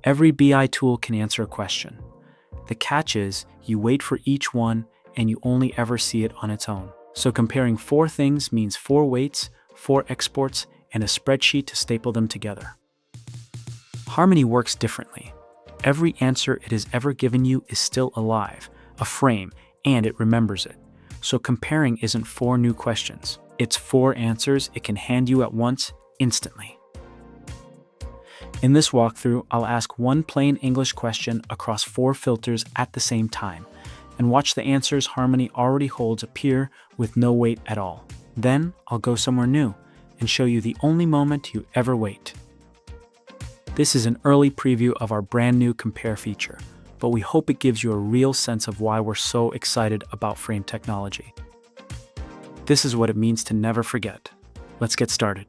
Every BI tool can answer a question. The catch is, you wait for each one and you only ever see it on its own. So comparing 4 things means 4 waits, 4 exports, and a spreadsheet to staple them together. Harmony works differently. Every answer it has ever given you is still alive, a frame, and it remembers it. So comparing isn't 4 new questions. It's 4 answers it can hand you at once, instantly. In this walkthrough, I'll ask one plain English question across 4 filters at the same time, and watch the answers Harmony already holds appear with no wait at all. Then, I'll go somewhere new and show you the only moment you ever wait. This is an early preview of our brand new Compare feature, but we hope it gives you a real sense of why we're so excited about Frame technology. This is what it means to never forget. Let's get started.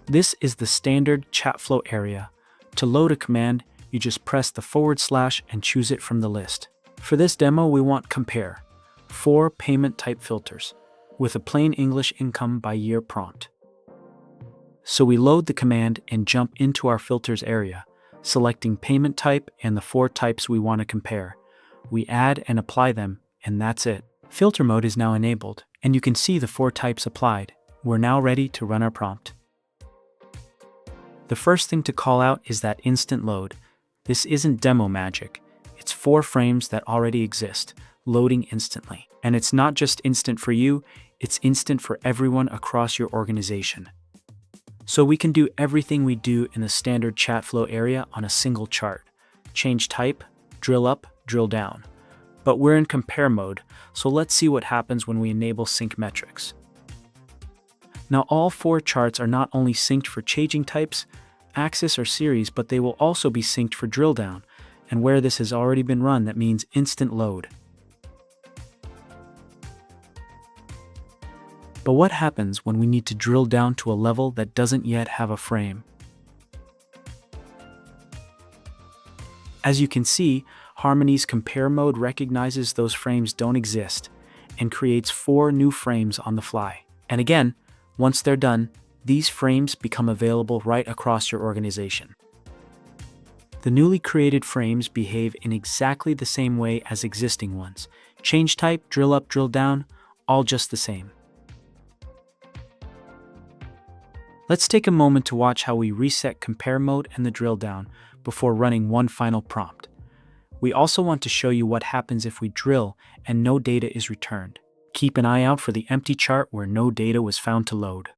This is the standard chat flow area. To load a command, you just press the / and choose it from the list. For this demo, we want Compare, 4 payment type filters, with a plain English income by year prompt. So we load the command and jump into our filters area, selecting payment type and the 4 types we want to compare. We add and apply them, and that's it. Filter mode is now enabled, and you can see the 4 types applied. We're now ready to run our prompt. The first thing to call out is that instant load. This isn't demo magic. It's 4 frames that already exist, loading instantly. And it's not just instant for you, it's instant for everyone across your organization. So we can do everything we do in the standard chat flow area on a single chart. Change type, drill up, drill down. But we're in compare mode, so let's see what happens when we enable sync metrics. Now all 4 charts are not only synced for changing types, axis or series, but they will also be synced for drill down, and where this has already been run, that means instant load. But what happens when we need to drill down to a level that doesn't yet have a frame? As you can see, Harmony's compare mode recognizes those frames don't exist and creates 4 new frames on the fly. And again, once they're done, these frames become available right across your organization. The newly created frames behave in exactly the same way as existing ones. Change type, drill up, drill down, all just the same. Let's take a moment to watch how we reset compare mode and the drill down before running one final prompt. We also want to show you what happens if we drill and no data is returned. Keep an eye out for the empty chart where no data was found to load.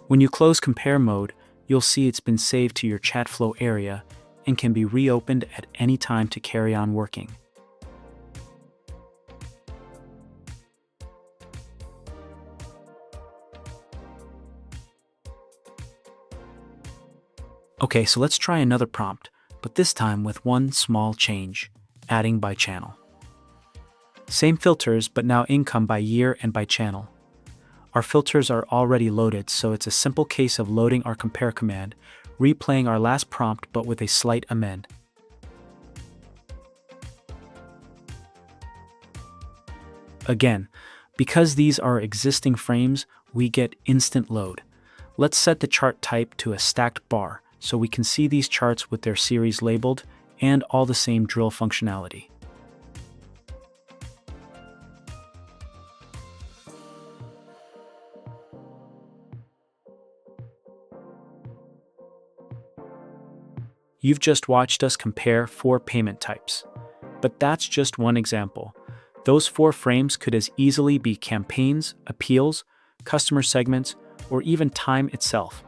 When you close compare mode, you'll see it's been saved to your chat flow area and can be reopened at any time to carry on working. Okay, so let's try another prompt, but this time with one small change, adding by channel. Same filters, but now income by year and by channel. Our filters are already loaded, so it's a simple case of loading our compare command, replaying our last prompt but with a slight amend. Again, because these are existing frames, we get instant load. Let's set the chart type to a stacked bar so we can see these charts with their series labeled and all the same drill functionality. You've just watched us compare 4 payment types. But that's just one example. Those 4 frames could as easily be campaigns, appeals, customer segments, or even time itself.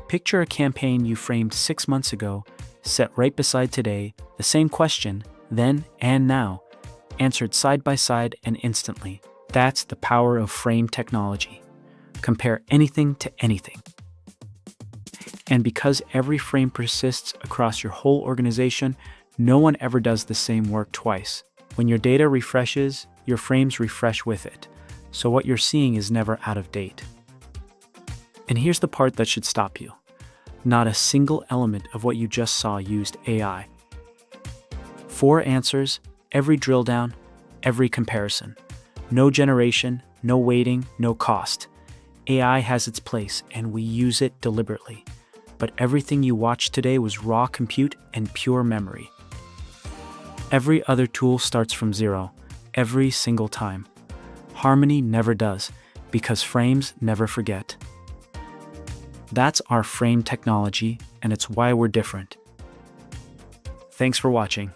Picture a campaign you framed 6 months ago, set right beside today, the same question, then and now, answered side by side and instantly. That's the power of frame technology. Compare anything to anything. And because every frame persists across your whole organization, no one ever does the same work twice. When your data refreshes, your frames refresh with it. So what you're seeing is never out of date. And here's the part that should stop you. Not a single element of what you just saw used AI. 4 answers, every drill down, every comparison. No generation, no waiting, no cost. AI has its place, and we use it deliberately. But everything you watched today was raw compute and pure memory. Every other tool starts from zero, every single time. Harmony never does, because frames never forget. That's our frame technology, and it's why we're different. Thanks for watching.